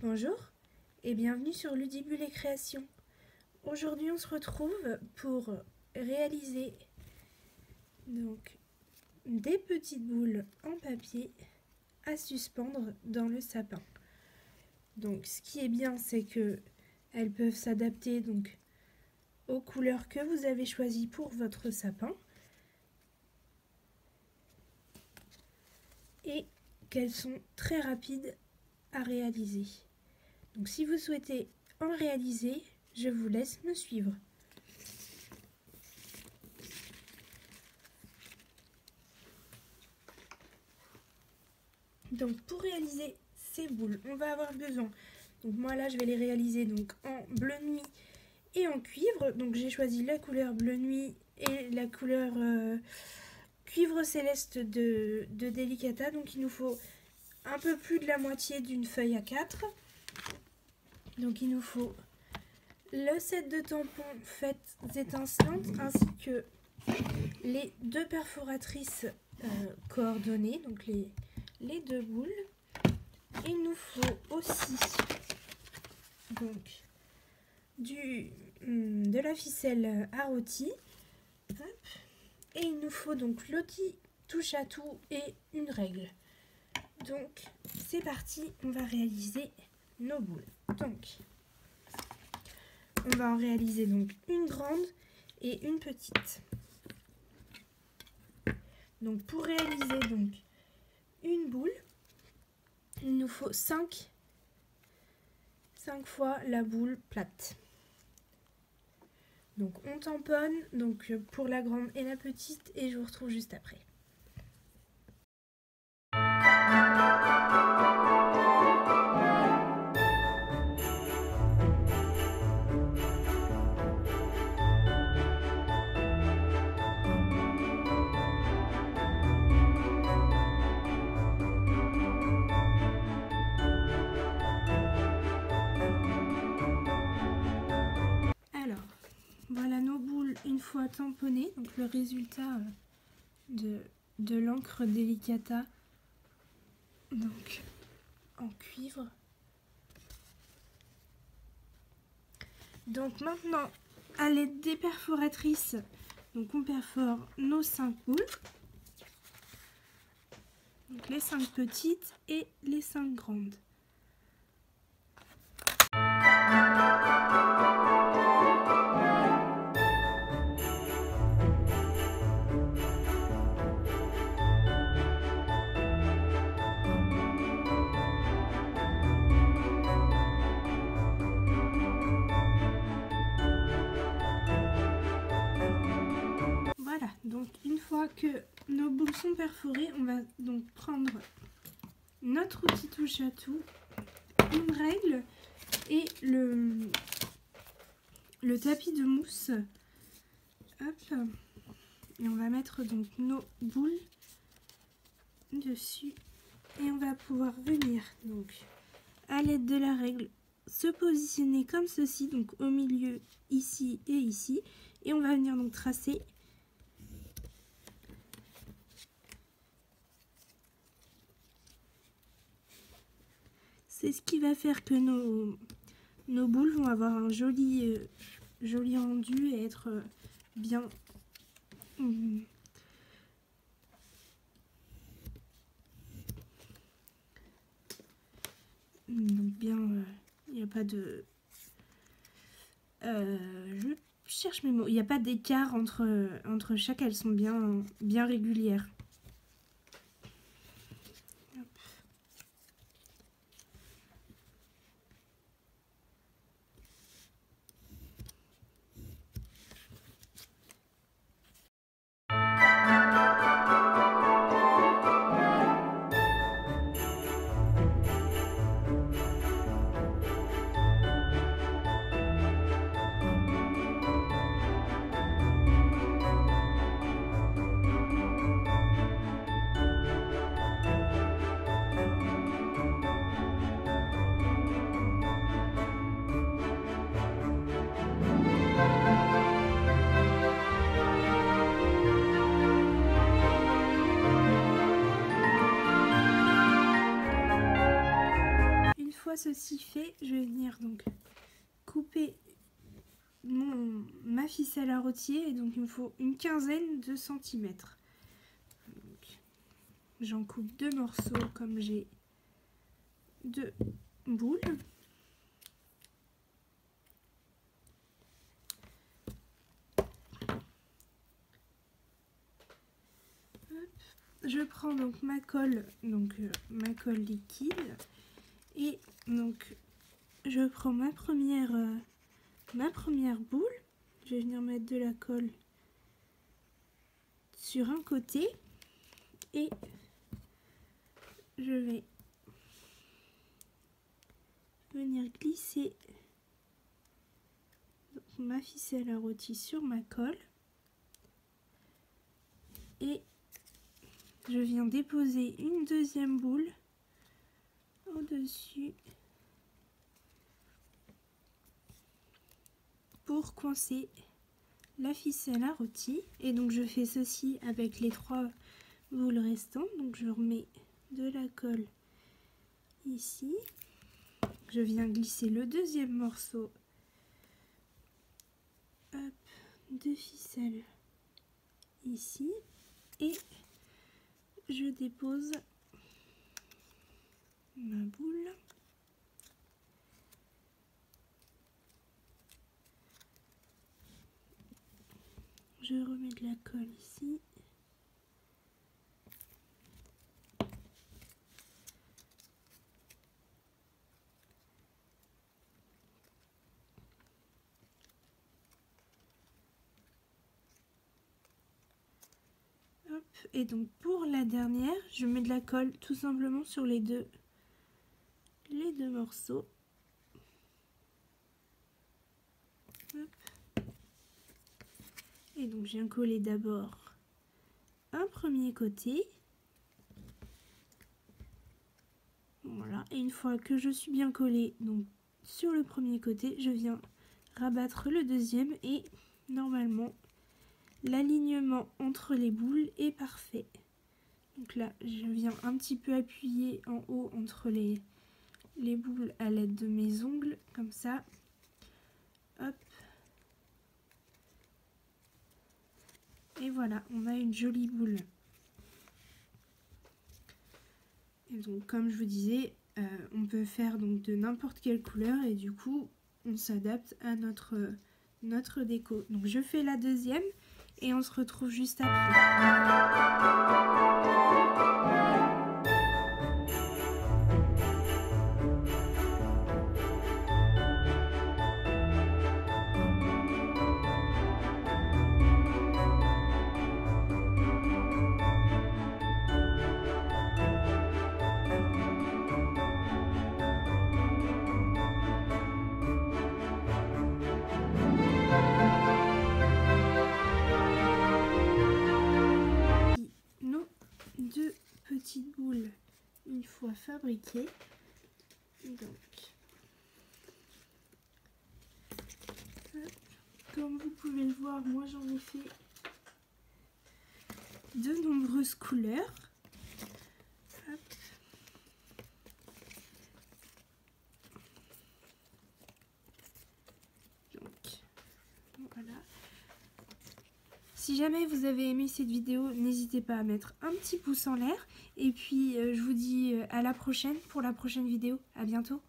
Bonjour et bienvenue sur Ludibule et Création. Aujourd'hui on se retrouve pour réaliser donc des petites boules en papier à suspendre dans le sapin. Donc ce qui est bien, c'est que elles peuvent s'adapter donc aux couleurs que vous avez choisies pour votre sapin et qu'elles sont très rapides à réaliser. Donc si vous souhaitez en réaliser, je vous laisse me suivre. Donc pour réaliser ces boules, on va avoir besoin, donc moi là je vais les réaliser donc en bleu nuit et en cuivre. Donc j'ai choisi la couleur bleu nuit et la couleur cuivre céleste de Delicata. Donc il nous faut un peu plus de la moitié d'une feuille A4. Donc il nous faut le set de tampons faites étincelantes ainsi que les deux perforatrices coordonnées, donc les deux boules. Il nous faut aussi donc de la ficelle à rôti. Et il nous faut donc l'outil touche à tout et une règle. Donc c'est parti, on va réaliser nos boules. Donc on va en réaliser donc une grande et une petite. Donc pour réaliser donc une boule, il nous faut 5 fois la boule plate. Donc on tamponne donc pour la grande et la petite et je vous retrouve juste après. Voilà nos boules une fois tamponnées, donc le résultat de l'encre Delicata donc en cuivre. Donc maintenant à l'aide des perforatrices, donc on perfore nos 5 boules, donc les 5 petites et les 5 grandes. Donc une fois que nos boules sont perforées, on va donc prendre notre outil touche à tout, une règle et le tapis de mousse. Hop. Et on va mettre donc nos boules dessus et on va pouvoir venir donc à l'aide de la règle se positionner comme ceci, donc au milieu ici et ici, et on va venir donc tracer . C'est ce qui va faire que nos boules vont avoir un joli rendu et être bien donc bien, il n'y a pas de je cherche mes mots, il n'y a pas d'écart entre chaque, elles sont bien régulières. fois ceci fait, je vais venir donc couper ma ficelle à rôtier, et donc il me faut une quinzaine de centimètres. J'en coupe 2 morceaux comme j'ai 2 boules. Je prends donc ma colle liquide, et donc je prends ma première boule. Je vais venir mettre de la colle sur un côté et je vais venir glisser ma ficelle à rôti sur ma colle et je viens déposer une deuxième boule au-dessus pour coincer la ficelle à rôti. Et donc je fais ceci avec les 3 boules restantes. Donc je remets de la colle ici, je viens glisser le deuxième morceau de ficelle ici et je dépose ma boule. Je remets de la colle ici. Hop. Et donc pour la dernière, je mets de la colle tout simplement sur les deux morceaux. Hop. Et donc je viens coller d'abord un premier côté. Voilà, et une fois que je suis bien collée donc sur le premier côté, je viens rabattre le deuxième et normalement l'alignement entre les boules est parfait. Donc là, je viens un petit peu appuyer en haut entre les boules à l'aide de mes ongles, comme ça. Hop. Et voilà, on a une jolie boule. Et donc, comme je vous disais, on peut faire donc de n'importe quelle couleur et du coup, on s'adapte à notre déco. Donc, je fais la deuxième et on se retrouve juste après. Petites boules une fois fabriquées. Donc, comme vous pouvez le voir, moi j'en ai fait de nombreuses couleurs. Hop. Donc, voilà. Si jamais vous avez aimé cette vidéo, n'hésitez pas à mettre un petit pouce en l'air. Et puis, je vous dis à la prochaine pour la prochaine vidéo. À bientôt.